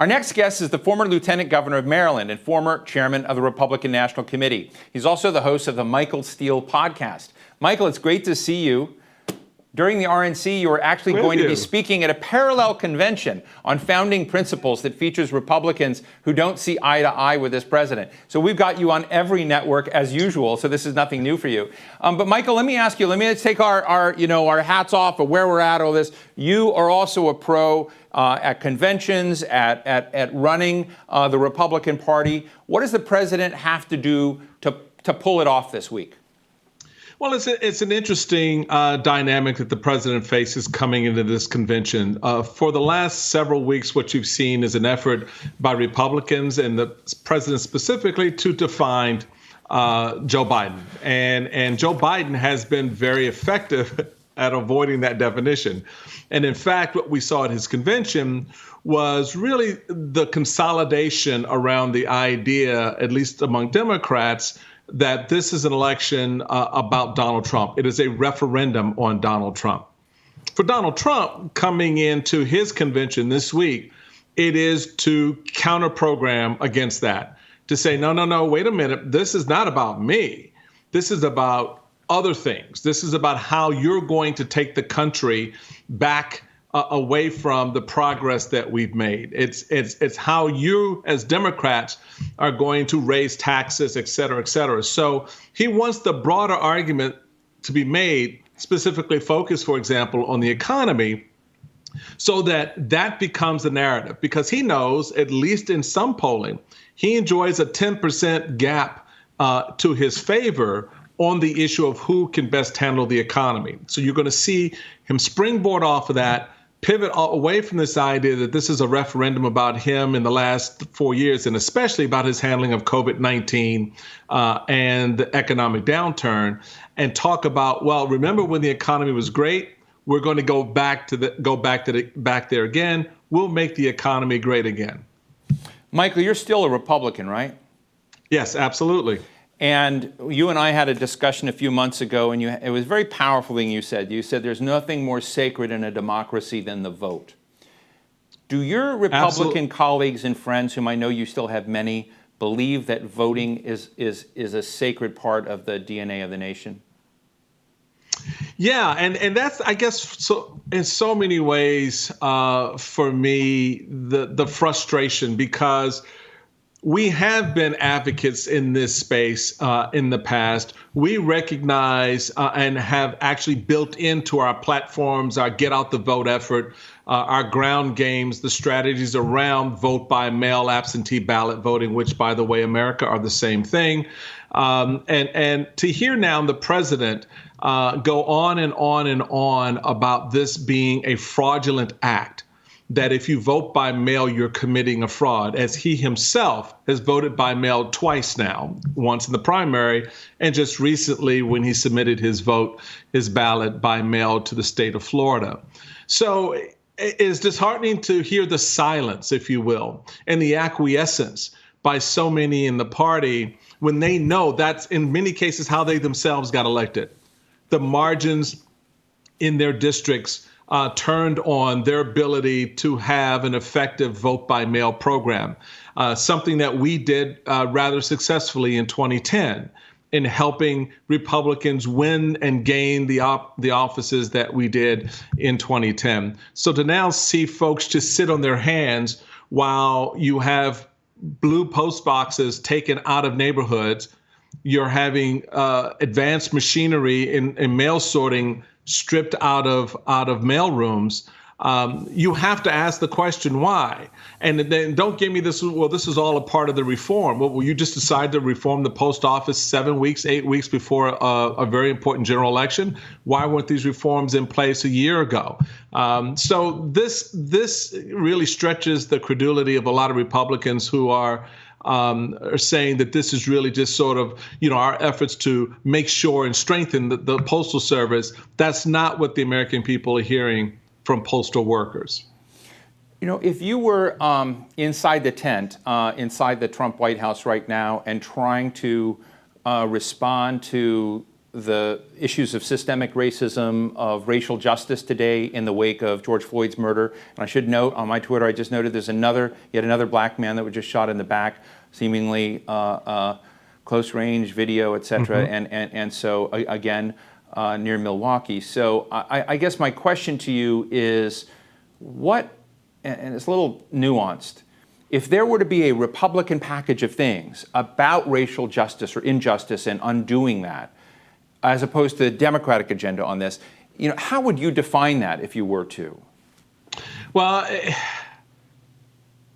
Our next guest is the former Lieutenant Governor of Maryland and former Chairman of the Republican National Committee. He's also the host of the Michael Steele podcast. Michael, it's great to see you. During the RNC, you are actually going to be speaking at a parallel convention on founding principles that features Republicans who don't see eye to eye with this president. So we've got you on every network as usual, so this is nothing new for you. But Michael, let me ask you, let me take our hats off of where we're at, all this. You are also a pro at conventions, at running the Republican Party. What does the president have to do to pull it off this week? Well, it's an interesting dynamic that the president faces coming into this convention. For the last several weeks, what you've seen is an effort by Republicans and the president specifically to define Joe Biden. And Joe Biden has been very effective at avoiding that definition. And in fact, what we saw at his convention was really the consolidation around the idea, at least among Democrats, that this is an election about Donald Trump. It is a referendum on Donald Trump. For Donald Trump coming into his convention this week, it is to counter-program against that, to say, no, wait a minute, this is not about me. This is about other things. This is about how you're going to take the country back away from the progress that we've made. It's how you, as Democrats, are going to raise taxes, et cetera, et cetera. So he wants the broader argument to be made, specifically focused, for example, on the economy, so that becomes the narrative. Because he knows, at least in some polling, he enjoys a 10% gap to his favor on the issue of who can best handle the economy. So you're going to see him springboard off of that, pivot away from this idea that this is a referendum about him in the last 4 years, and especially about his handling of COVID-19 and the economic downturn, and talk about, well, remember when the economy was great? We're going to go back there again. We'll make the economy great again. Michael, you're still a Republican, right? Yes, absolutely. And you and I had a discussion a few months ago, and it was a very powerful thing you said. You said there's nothing more sacred in a democracy than the vote. Do your Republican colleagues and friends, whom I know you still have many, believe that voting is a sacred part of the DNA of the nation? Yeah, and that's, I guess, so in so many ways for me, the frustration, because we have been advocates in this space in the past. We recognize and have actually built into our platforms, our Get Out the Vote effort, our ground games, the strategies around vote by mail, absentee ballot voting, which, by the way, America are the same thing. And to hear now the president go on and on and on about this being a fraudulent act, that if you vote by mail, you're committing a fraud, as he himself has voted by mail twice now, once in the primary and just recently when he submitted his ballot by mail to the state of Florida. So it's disheartening to hear the silence, if you will, and the acquiescence by so many in the party when they know that's in many cases how they themselves got elected. The margins in their districts turned on their ability to have an effective vote-by-mail program, something that we did rather successfully in 2010 in helping Republicans win and gain the offices that we did in 2010. So to now see folks just sit on their hands while you have blue post boxes taken out of neighborhoods, you're having advanced machinery in mail sorting stripped out of mail rooms, you have to ask the question why. And then don't give me this, well, this is all a part of the reform. Well, will you just decide to reform the post office 7 weeks, 8 weeks before a very important general election? Why weren't these reforms in place a year ago? So this really stretches the credulity of a lot of Republicans who are saying that this is really just sort of, our efforts to make sure and strengthen the Postal Service. That's not what the American people are hearing from postal workers. If you were inside the tent, inside the Trump White House right now, and trying to respond to the issues of systemic racism, of racial justice today in the wake of George Floyd's murder. And I should note on my Twitter, I just noted there's yet another black man that was just shot in the back, seemingly close range video, et cetera. And so again, near Milwaukee. So I guess my question to you is what, and it's a little nuanced, if there were to be a Republican package of things about racial justice or injustice and undoing that, as opposed to the Democratic agenda on this, how would you define that if you were to? Well,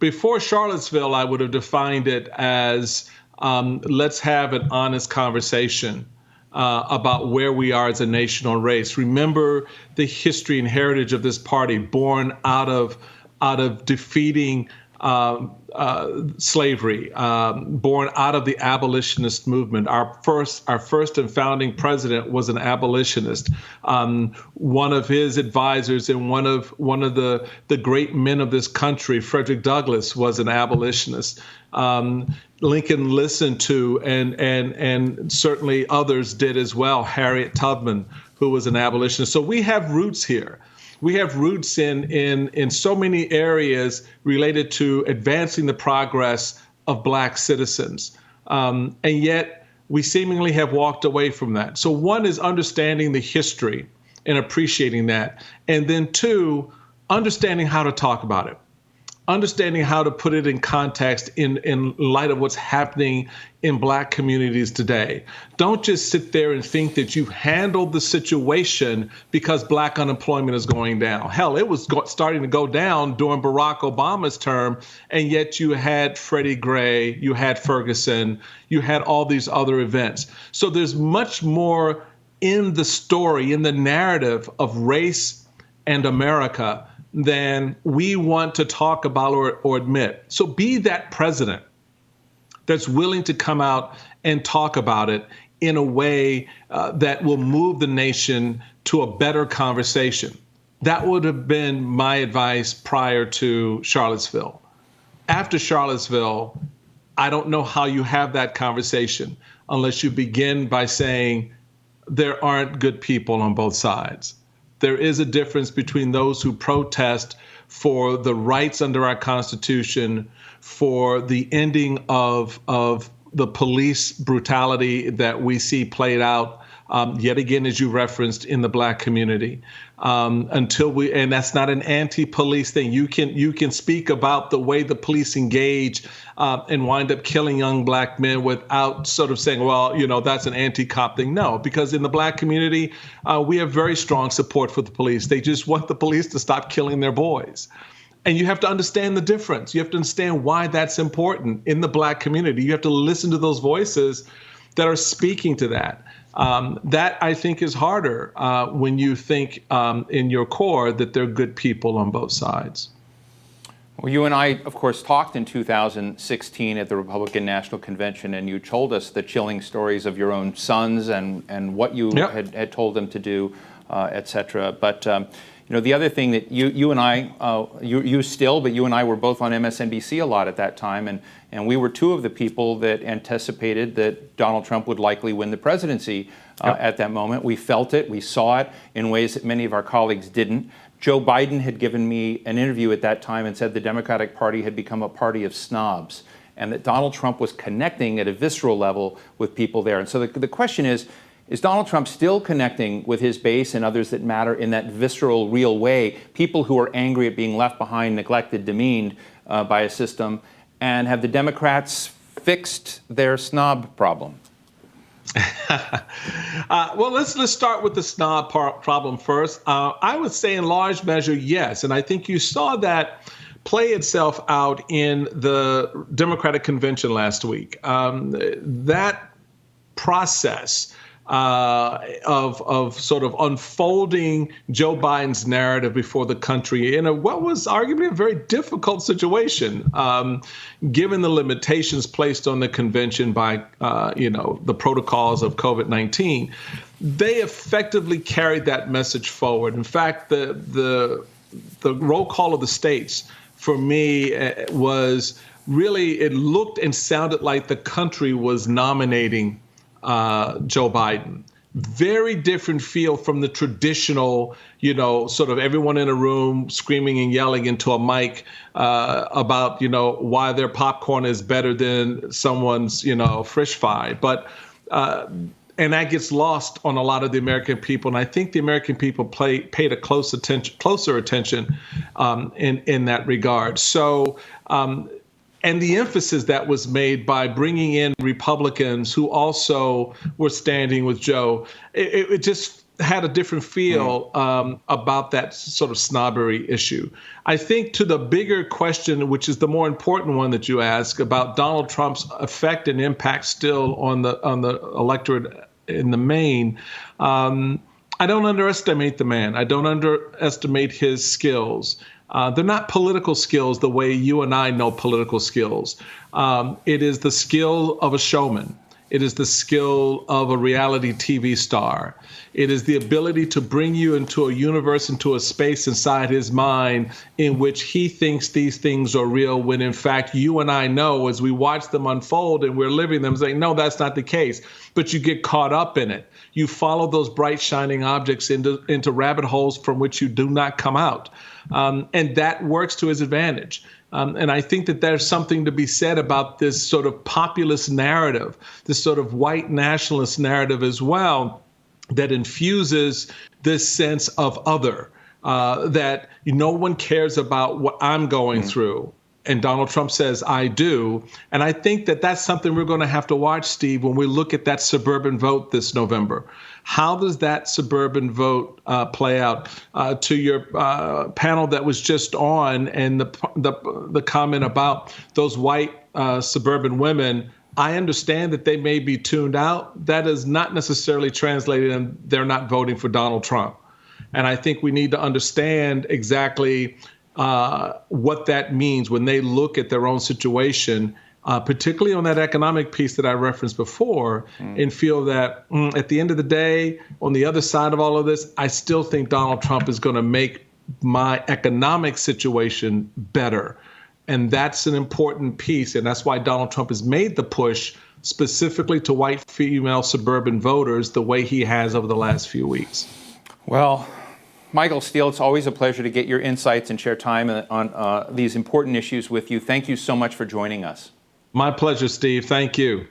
before Charlottesville, I would have defined it as let's have an honest conversation about where we are as a nation on race. Remember the history and heritage of this party, born out of defeating slavery, born out of the abolitionist movement. Our first and founding president was an abolitionist. One of his advisors and one of the great men of this country, Frederick Douglass, was an abolitionist. Lincoln listened to, and certainly others did as well, Harriet Tubman, who was an abolitionist. So we have roots here. We have roots in so many areas related to advancing the progress of Black citizens. And yet we seemingly have walked away from that. So one is understanding the history and appreciating that. And then two, understanding how to talk about it. Understanding how to put it in context in light of what's happening in Black communities today. Don't just sit there and think that you've handled the situation because Black unemployment is going down. Hell, it was starting to go down during Barack Obama's term, and yet you had Freddie Gray, you had Ferguson, you had all these other events. So there's much more in the story, in the narrative of race and America than we want to talk about or admit. So be that president that's willing to come out and talk about it in a way that will move the nation to a better conversation. That would have been my advice prior to Charlottesville. After Charlottesville, I don't know how you have that conversation unless you begin by saying there aren't good people on both sides. There is a difference between those who protest for the rights under our Constitution, for the ending of the police brutality that we see played out yet again, as you referenced, in the Black community. And that's not an anti-police thing. You can speak about the way the police engage and wind up killing young Black men without sort of saying, well, that's an anti-cop thing. No, because in the Black community, we have very strong support for the police. They just want the police to stop killing their boys. And you have to understand the difference. You have to understand why that's important in the Black community. You have to listen to those voices that are speaking to that. That, I think, is harder when you think in your core that there are good people on both sides. Well, you and I, of course, talked in 2016 at the Republican National Convention, and you told us the chilling stories of your own sons and what you had told them to do, et cetera. But the other thing that you and I, you still, but you and I were both on MSNBC a lot at that time, and we were two of the people that anticipated that Donald Trump would likely win the presidency at that moment. We felt it, we saw it in ways that many of our colleagues didn't. Joe Biden had given me an interview at that time and said the Democratic Party had become a party of snobs, and that Donald Trump was connecting at a visceral level with people there. And so the question is Donald Trump still connecting with his base and others that matter in that visceral, real way, people who are angry at being left behind, neglected, demeaned by a system? And have the Democrats fixed their snob problem? Well, let's start with the snob problem first. I would say in large measure, yes. And I think you saw that play itself out in the Democratic convention last week. That process of sort of unfolding Joe Biden's narrative before the country in what was arguably a very difficult situation, given the limitations placed on the convention by, the protocols of COVID-19. They effectively carried that message forward. In fact, the roll call of the states, for me, was really, it looked and sounded like the country was nominating Joe Biden. very different feel from the traditional, sort of everyone in a room screaming and yelling into a mic about, why their popcorn is better than someone's, fish fry. But and that gets lost on a lot of the American people. And I think the American people paid a closer attention in that regard. So, and the emphasis that was made by bringing in Republicans who also were standing with Joe, it just had a different feel about that sort of snobbery issue. I think to the bigger question, which is the more important one that you ask about Donald Trump's effect and impact still on the electorate in the main, I don't underestimate the man. I don't underestimate his skills. They're not political skills the way you and I know political skills. It is the skill of a showman. It is the skill of a reality TV star. It is the ability to bring you into a universe, into a space inside his mind in which he thinks these things are real, when in fact you and I know as we watch them unfold and we're living them saying, no, that's not the case. But you get caught up in it. You follow those bright, shining objects into rabbit holes from which you do not come out. And that works to his advantage. And I think that there's something to be said about this sort of populist narrative, this sort of white nationalist narrative as well, that infuses this sense of other, that no one cares about what I'm going through. And Donald Trump says, I do. And I think that that's something we're going to have to watch, Steve, when we look at that suburban vote this November. How does that suburban vote play out? To your panel that was just on, and the comment about those white suburban women, I understand that they may be tuned out. That is not necessarily translated, and they're not voting for Donald Trump. And I think we need to understand exactly what that means when they look at their own situation, particularly on that economic piece that I referenced before, and feel that at the end of the day, on the other side of all of this, I still think Donald Trump is going to make my economic situation better. And that's an important piece. And that's why Donald Trump has made the push specifically to white female suburban voters the way he has over the last few weeks. Well, Michael Steele, it's always a pleasure to get your insights and share time on these important issues with you. Thank you so much for joining us. My pleasure, Steve. Thank you.